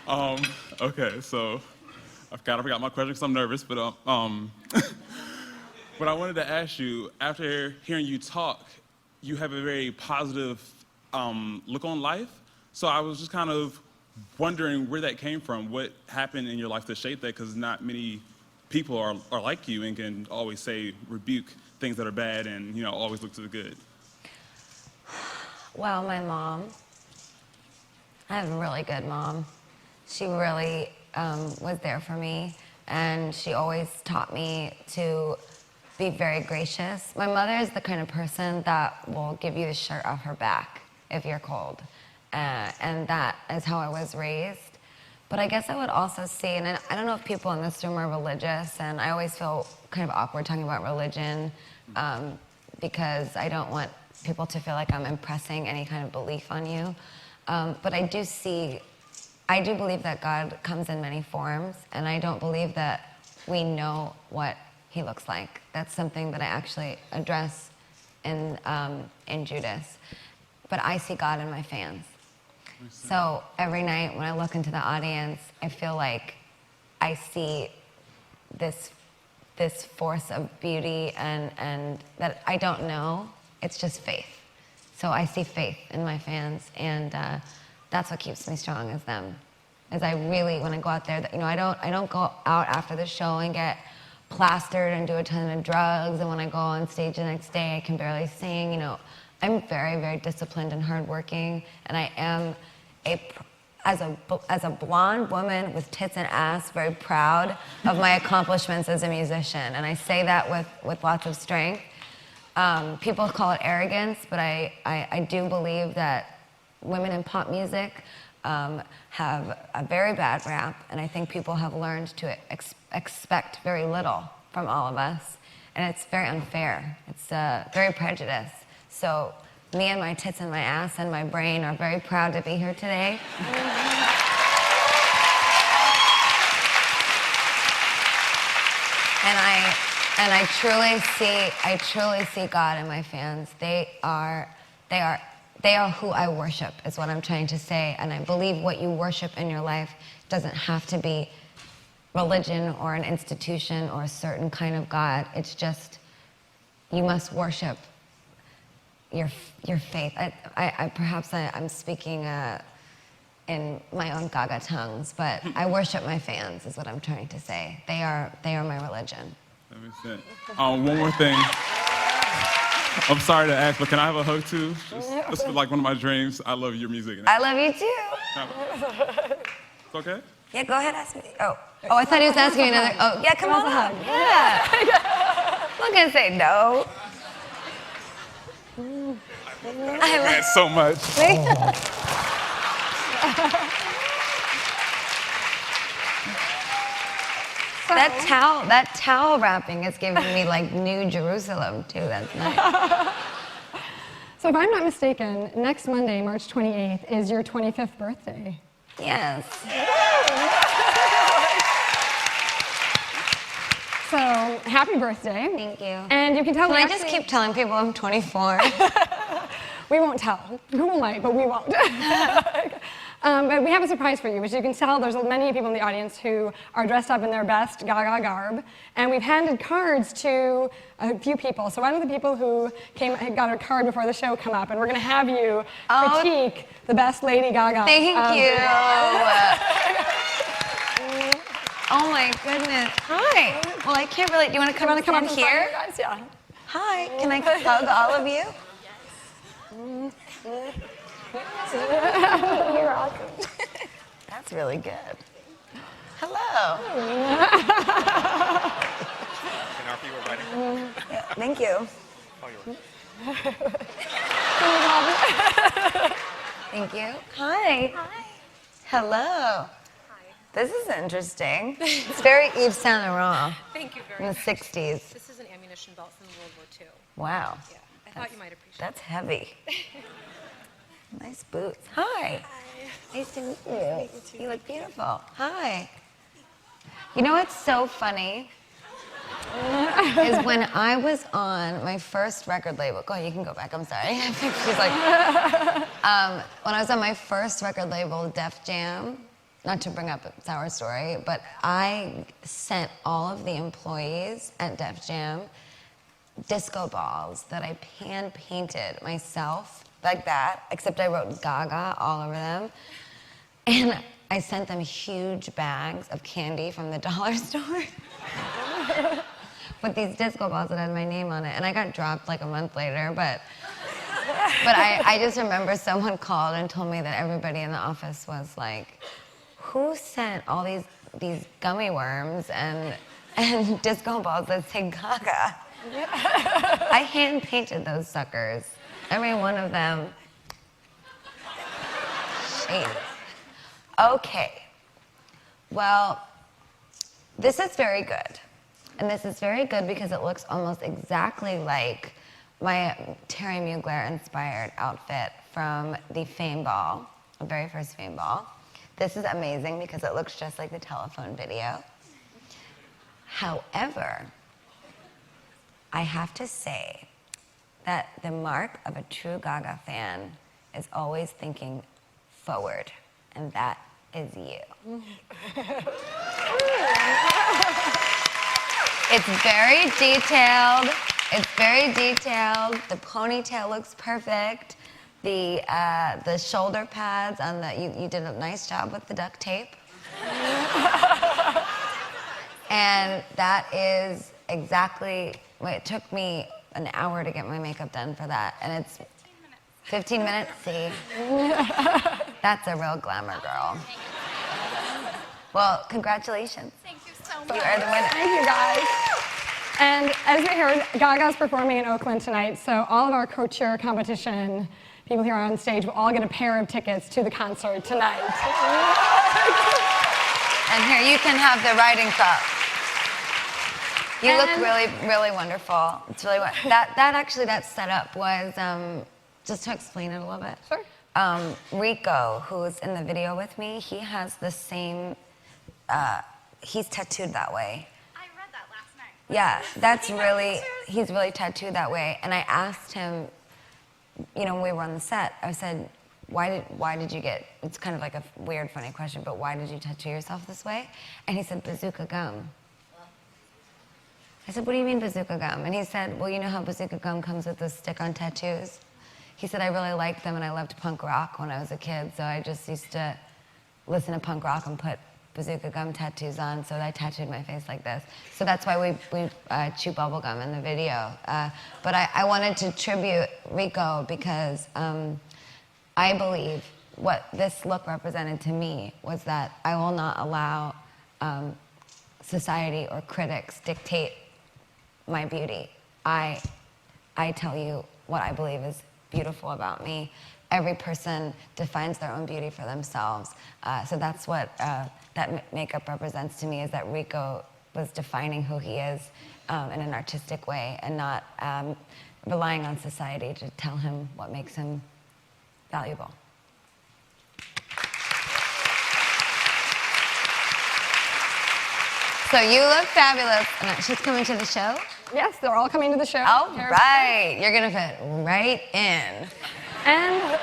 Okay, so I forgot my question because I'm nervous, but what I wanted to ask you, after hearing you talk, you have a very positive look on life. So I was just kind of wondering where that came from. What happened in your life to shape that? Because not many people are like you and can always say, rebuke things that are bad and, you know, always look to the good. Well, my mom, I have a really good mom. She really was there for me, and she always taught me to be very gracious. My mother is the kind of person that will give you the shirt off her back if you're cold, and that is how I was raised. But I guess I would also see, and I don't know if people in this room are religious, and I always feel kind of awkward talking about religion because I don't want people to feel like I'm impressing any kind of belief on you. But I do believe that God comes in many forms, and I don't believe that we know what he looks like. That's something that I actually address in Judas. But I see God in my fans. So every night when I look into the audience, I feel like I see this force of beauty and that I don't know. It's just faith. So I see faith in my fans, and that's what keeps me strong as them. As I really, when I go out there, you know, I don't go out after the show and get plastered and do a ton of drugs. And when I go on stage the next day, I can barely sing. You know, I'm very, very disciplined and hardworking, and I am as a blonde woman with tits and ass, very proud of my accomplishments as a musician. And I say that with lots of strength. People call it arrogance, but I do believe that women in pop music have a very bad rap, and I think people have learned to expect very little from all of us, and it's very unfair. It's very prejudiced. So me and my tits and my ass and my brain are very proud to be here today. And I truly see God in my fans. They are who I worship, is what I'm trying to say. And I believe what you worship in your life doesn't have to be religion or an institution or a certain kind of God. It's just, you must worship your faith. Perhaps I'm speaking in my own Gaga tongues, but I worship my fans, is what I'm trying to say. They are my religion. That makes sense. One more thing. I'm sorry to ask, but can I have a hug too? It's like one of my dreams. I love your music. I love you too. It's okay? Yeah, go ahead, ask me. Oh, I thought he was asking me another. Oh, yeah, come on. Hug. Yeah. I'm not gonna say no. I love that so much. That towel wrapping is giving me like New Jerusalem too. That's nice. So if I'm not mistaken, next Monday, March 28th, is your 25th birthday. Yes. So happy birthday. Thank you. And you can tell. Can I just keep telling people I'm 24? We won't tell. People might, but we won't. But we have a surprise for you. As you can tell, there's many people in the audience who are dressed up in their best Gaga garb. And we've handed cards to a few people. So why don't the people who got a card before the show come up, and we're going to have you critique the best Lady Gaga. Thank you. Oh my goodness. Hi. Well, I can't really. Do you want to come up here? Guys? Yeah. Hi. Can I hug all of you? You're welcome. That's really good. Hello. Can I offer you a writing? Yeah, thank you. Oh, yours. Thank you. Hi. Hi. Hello. Hi. This is interesting. It's very Yves Saint Laurent. Thank you very in much. the 60s. This is an ammunition belt from World War II. Wow. Yeah, I thought you might appreciate That's heavy. Nice boots. Hi. Hi. Nice to meet you. Nice to meet you. You look beautiful. Hi. You know what's so funny? Is when I was on my first record label. Go ahead, you can go back. I'm sorry. She's like, when I was on my first record label, Def Jam, not to bring up a sour story, but I sent all of the employees at Def Jam disco balls that I hand-painted myself, like that, except I wrote Gaga all over them. And I sent them huge bags of candy from the dollar store with these disco balls that had my name on it. And I got dropped like a month later, but I just remember someone called and told me that everybody in the office was like, who sent all these gummy worms and disco balls that say Gaga? I hand-painted those suckers. Every one of them. Shame. Okay. Well, this is very good. And this is very good because it looks almost exactly like my Terry Mugler-inspired outfit from the Fame Ball, the very first Fame Ball. This is amazing because it looks just like the telephone video. However, I have to say that the mark of a true Gaga fan is always thinking forward, and that is you. It's very detailed. It's very detailed. The ponytail looks perfect. The shoulder pads on you did a nice job with the duct tape. And that is exactly, it took me an hour to get my makeup done for that. And it's 15 minutes, see? That's a real glamour girl. Well, congratulations. Thank you so You much. are the winner. Thank you, guys. And as we heard, Gaga's performing in Oakland tonight, so all of our co-cheer competition people here on stage will all get a pair of tickets to the concert tonight. And here, you can have the riding crop. You look And- really, really wonderful. It's really that setup was just to explain it a little bit. Sure. Rico, who's in the video with me, he has the same. He's tattooed that way. I read that last night. Yeah, that's really. He's really tattooed that way. And I asked him, you know, when we were on the set, I said, why did you get? It's kind of like a weird, funny question, but why did you tattoo yourself this way? And he said, bazooka gum. I said, what do you mean bazooka gum? And he said, well, you know how bazooka gum comes with those stick-on tattoos? He said, I really liked them and I loved punk rock when I was a kid, so I just used to listen to punk rock and put bazooka gum tattoos on, so I tattooed my face like this. So that's why we chew bubble gum in the video. But I wanted to tribute Rico because I believe what this look represented to me was that I will not allow society or critics dictate my beauty. I tell you what I believe is beautiful about me. Every person defines their own beauty for themselves. So that's what that makeup represents to me, is that Rico was defining who he is in an artistic way and not relying on society to tell him what makes him valuable. So you look fabulous. And she's coming to the show? Yes, they're all coming to the show. All Here. right. You're going to fit right in. And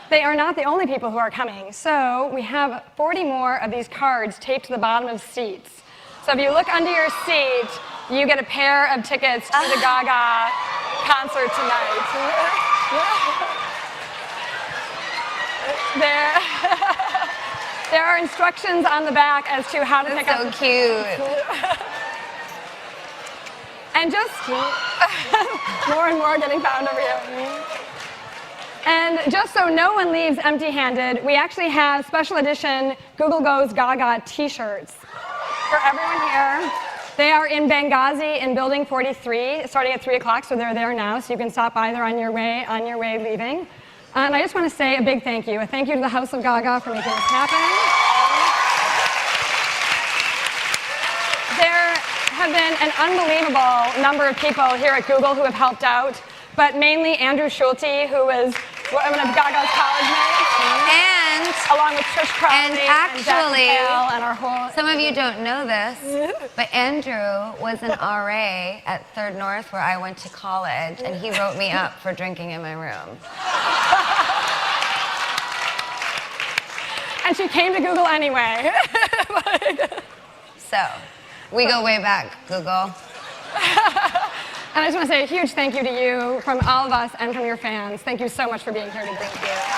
they are not the only people who are coming. So we have 40 more of these cards taped to the bottom of seats. So if you look under your seat, you get a pair of tickets to the Gaga concert tonight. There are instructions on the back as to how to pick up So the cute. And just more and more getting found over here. And just so no one leaves empty-handed, we actually have special edition Google Goes Gaga t-shirts for everyone here. They are in Benghazi in Building 43, starting at 3 o'clock, so they're there now, so you can stop by there on your way leaving. And I just want to say a big thank you. A thank you to the House of Gaga for making this happen. There have been an unbelievable number of people here at Google who have helped out, but mainly Andrew Schulte, who was one of Gaga's college mates, along with Trish Crowley and actually, and our whole. some of you don't know this, but Andrew was an RA at Third North where I went to college, and he wrote me up for drinking in my room. And and she came to Google anyway. So, we go way back, Google. And I just want to say a huge thank you to you from all of us and from your fans. Thank you so much for being here today. Thank you.